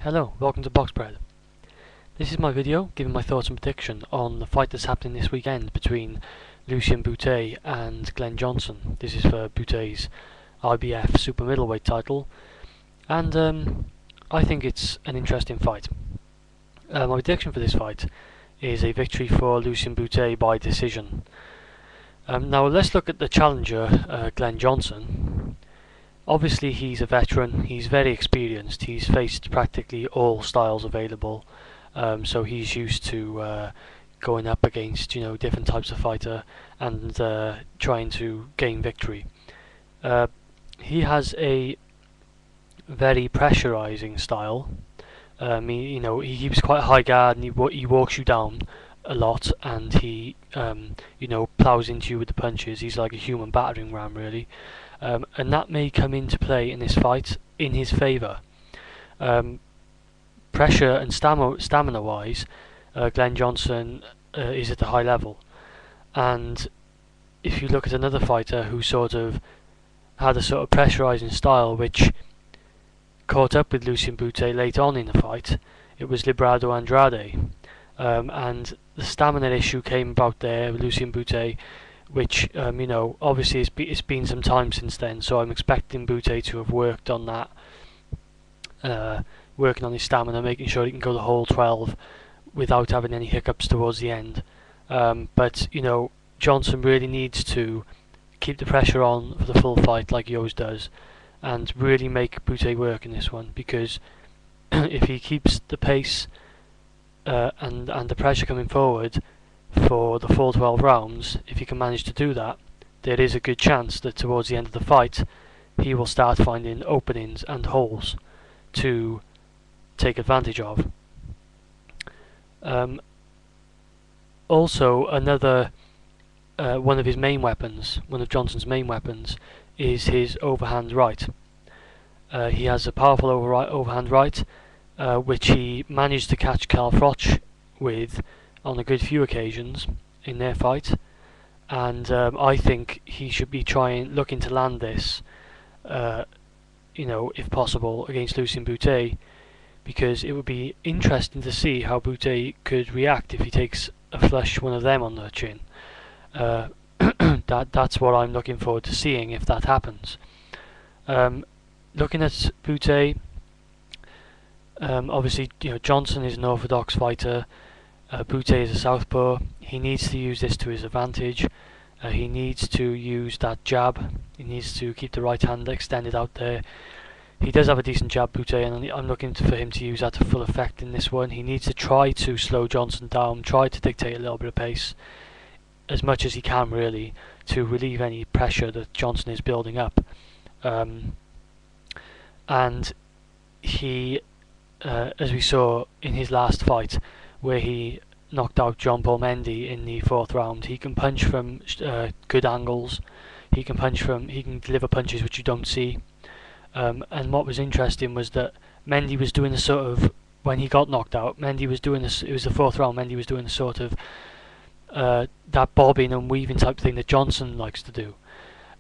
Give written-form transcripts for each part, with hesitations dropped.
Hello, welcome to BoxPred. This is my video giving my thoughts and prediction on the fight that's happening this weekend between Lucian Bute and Glen Johnson. This is for Bute's IBF super middleweight title, and I think it's an interesting fight. My prediction for this fight is a victory for Lucian Bute by decision. Now let's look at the challenger, Glen Johnson. Obviously he's a veteran, he's very experienced, he's faced practically all styles available, so he's used to going up against different types of fighter and trying to gain victory. He has a very pressurizing style. He keeps quite a high guard and he walks you down a lot, and he plows into you with the punches. He's like a human battering ram, really. And that may come into play in this fight in his favour. Pressure and stamina wise, Glen Johnson is at a high level, and if you look at another fighter who sort of had a sort of pressurising style which caught up with Lucian Bute late on in the fight, it was Librado Andrade, and the stamina issue came about there with Lucian Bute, which obviously it's been some time since then, so I'm expecting Bute to have worked on that, working on his stamina, making sure he can go the whole 12 without having any hiccups towards the end. But Johnson really needs to keep the pressure on for the full fight like he always does, and really make Bute work in this one, because if he keeps the pace and the pressure coming forward for the full 12 rounds, if he can manage to do that, there is a good chance that towards the end of the fight he will start finding openings and holes to take advantage of. Also, another one of his main weapons, one of Johnson's main weapons, is his overhand right. He has a powerful overhand right, which he managed to catch Carl Froch with on a good few occasions in their fight, and I think he should be looking to land this, if possible, against Lucian Bute, because it would be interesting to see how Bute could react if he takes a flush one of them on the chin. That's what I'm looking forward to seeing if that happens. Looking at Bute, obviously Johnson is an orthodox fighter. Bute is a southpaw. He needs to use this to his advantage. He needs to use that jab. He needs to keep the right hand extended out there. He does have a decent jab, Bute, and I'm looking for him to use that to full effect in this one. He needs to try to slow Johnson down, try to dictate a little bit of pace as much as he can, really, to relieve any pressure that Johnson is building up. And he, as we saw in his last fight, where he knocked out Jean-Paul Mendy in the 4th round, he can punch from good angles. He can deliver punches which you don't see. And what was interesting was that Mendy was doing the sort of, when he got knocked out, Mendy was doing this. It was the 4th round. Mendy was doing the sort of that bobbing and weaving type thing that Johnson likes to do.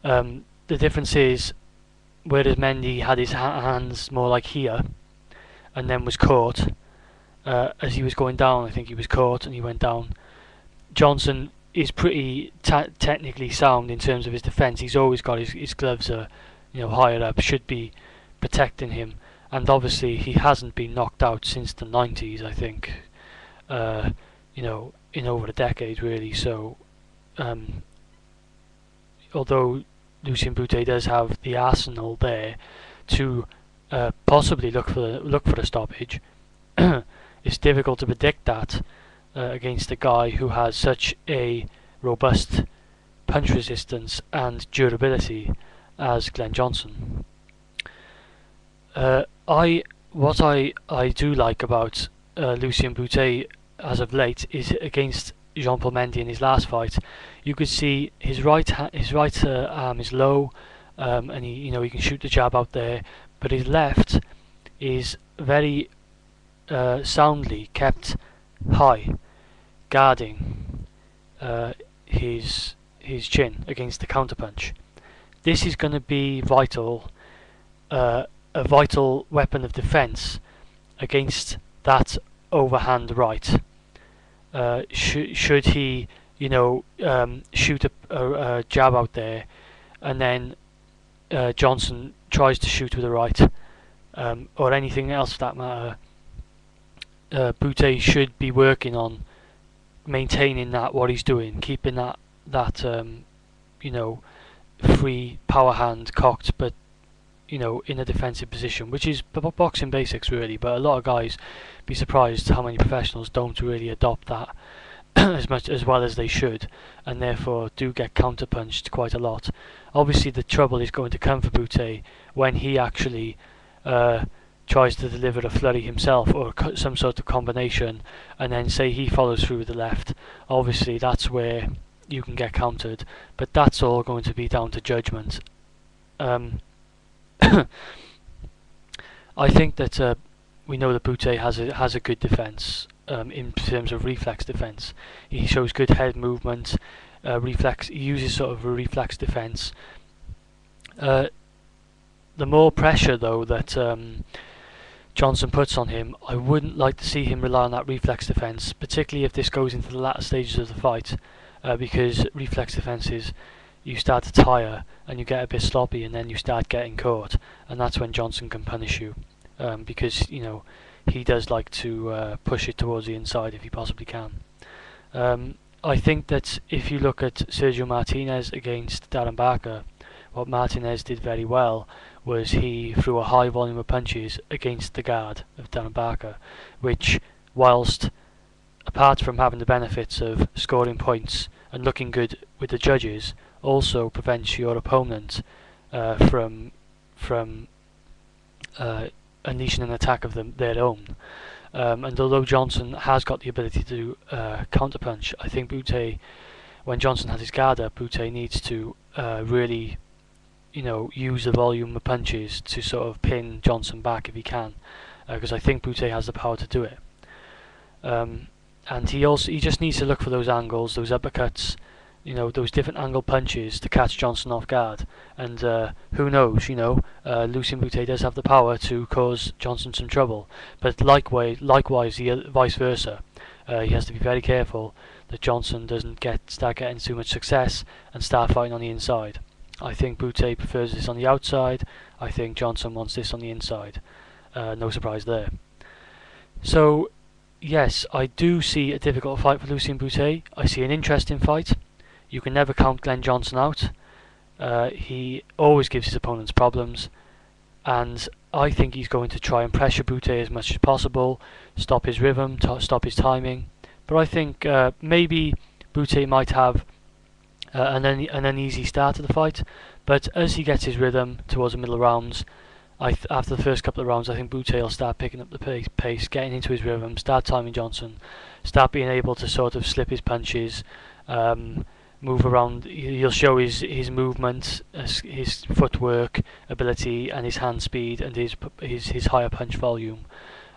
The difference is, whereas Mendy had his hands more like here, and then was caught. As he was going down, I think he was caught and he went down. Johnson is pretty technically sound in terms of his defence. He's always got his gloves higher up, should be protecting him, and obviously he hasn't been knocked out since the 90s, I think, in over a decade, really. So although Lucian Bute does have the arsenal there to possibly look for a stoppage, it's difficult to predict that against a guy who has such a robust punch resistance and durability as Glen Johnson. What I do like about Lucian Bute as of late is against Jean-Paul Mendy in his last fight. You could see his right arm is low, and he can shoot the jab out there, but his left is very soundly kept high, guarding his chin against the counterpunch. This is going to be vital, a vital weapon of defence against that overhand right. Should he, shoot a jab out there, and then Johnson tries to shoot with the right, or anything else for that matter, Bute should be working on maintaining what he's doing, keeping that free power hand cocked, but in a defensive position, which is boxing basics really. But a lot of guys be surprised how many professionals don't really adopt that as well as they should, and therefore do get counterpunched quite a lot. Obviously the trouble is going to come for Bute when he actually tries to deliver a flurry himself, or some sort of combination, and then say he follows through with the left. Obviously that's where you can get countered, but that's all going to be down to judgment. I think that we know that Bute has a good defence in terms of reflex defence. He shows good head movement, reflex. He uses sort of a reflex defence. The more pressure though that Johnson puts on him, I wouldn't like to see him rely on that reflex defence, particularly if this goes into the latter stages of the fight, because reflex defences, you start to tire and you get a bit sloppy, and then you start getting caught, and that's when Johnson can punish you, because he does like to push it towards the inside if he possibly can. I think that if you look at Sergio Martinez against Darren Barker, what Martinez did very well was he threw a high volume of punches against the guard of Darren Barker, which, whilst apart from having the benefits of scoring points and looking good with the judges, also prevents your opponent from unleashing an attack of their own. And although Johnson has got the ability to counterpunch, I think Bute, when Johnson has his guard up, Bute needs to really use the volume of punches to sort of pin Johnson back if he can, because I think Bute has the power to do it. And he just needs to look for those angles, those uppercuts, those different angle punches to catch Johnson off guard. And who knows, Lucian Bute does have the power to cause Johnson some trouble. But likewise, vice versa. He has to be very careful that Johnson doesn't start getting too much success and start fighting on the inside. I think Bute prefers this on the outside. I think Johnson wants this on the inside. No surprise there. So, yes, I do see a difficult fight for Lucian Bute. I see an interesting fight. You can never count Glen Johnson out. He always gives his opponents problems, and I think he's going to try and pressure Bute as much as possible, stop his rhythm, stop his timing. But I think maybe Bute might have an uneasy start to the fight, but as he gets his rhythm towards the middle rounds, after the first couple of rounds, I think Bute will start picking up the pace, getting into his rhythm, start timing Johnson, start being able to sort of slip his punches, move around. He'll show his movement, his footwork ability, and his hand speed, and his higher punch volume,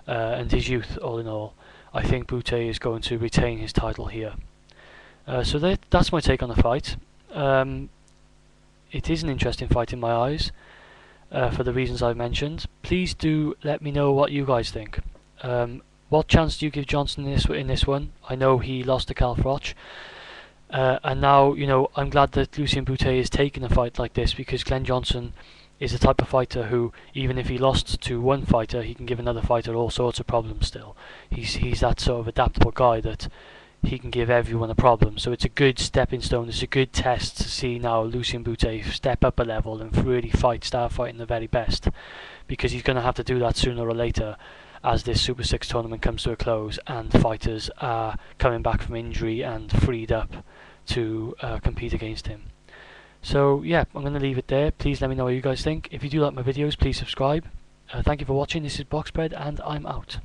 and his youth. All in all, I think Bute is going to retain his title here. So that's my take on the fight. It is an interesting fight in my eyes, for the reasons I've mentioned. Please do let me know what you guys think. What chance do you give Johnson in this one? I know he lost to Cal Froch, and now I'm glad that Lucian Bute is taking a fight like this, because Glen Johnson is the type of fighter who, even if he lost to one fighter, he can give another fighter all sorts of problems still. He's that sort of adaptable guy that he can give everyone a problem. So it's a good stepping stone, it's a good test to see now Lucian Bute step up a level and really start fighting the very best, because he's going to have to do that sooner or later as this Super 6 tournament comes to a close and fighters are coming back from injury and freed up to compete against him. So yeah, I'm going to leave it there. Please let me know what you guys think. If you do like my videos, please subscribe. Thank you for watching. This is BoxPred, and I'm out.